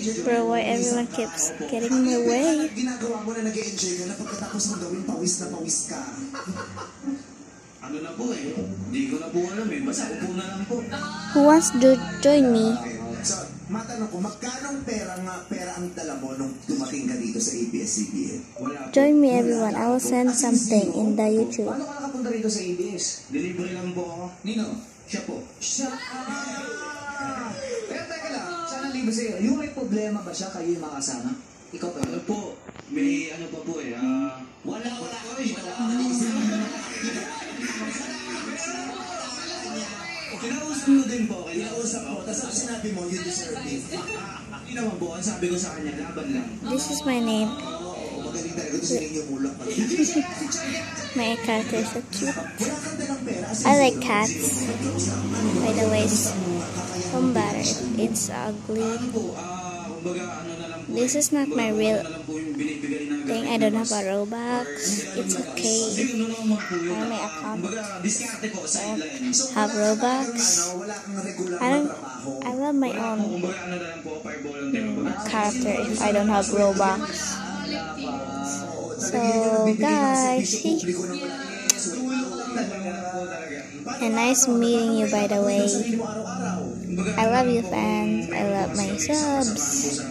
Bro, why everyone keeps getting in my way? Ginagawa mo na nag-e-enjoy ka na pagkatapos mo gawin pawis na pawis ka. Ano na po eh, hindi ko na po alam eh, basta upo na lang po. Who wants to join me? So, matanong ko, magkano pera ang dala mo nung dumating ka dito sa ABS-CBN? Wala po. Join me everyone. I will send something in the YouTube. Paano ka nakapunta rito sa ABS? Delivery lang po ako. Nino? Siya po. Siya! Pero teka lang, saan ang libre sa'yo? Yung may problema ba siya kayo yung mga kasama? Ikaw pa Ano po, may ano pa po eh, wala. Kinausap ko din po. Kinausap mo, tapos ang sinabi mo, you deserve it. Hindi naman po, ang sabi ko sa kanya, laban lang. This is my name. Oo, magaling talaga. Ito sa inyo mulak. My cat is so cute. Wala kang dalang pera. I like cats. By the way, don't bother if it's ugly. Ano po, kumbaga ano na lang po. This is not my real Ano na lang po yung binibigay na thing. I don't have a Robux. It's okay. Hindi, ano naman po yun. I may account. Kumbaga, diskarte po sa sideline. Have Robux. Wala kang regular I na don't. trabaho. I love my Wala po, own kumbaga ano na lang po, fireball lang din. Kumbaga, character if I don't have Robux. So guys, and nice meeting you by the way. I love you fans. I love my subs.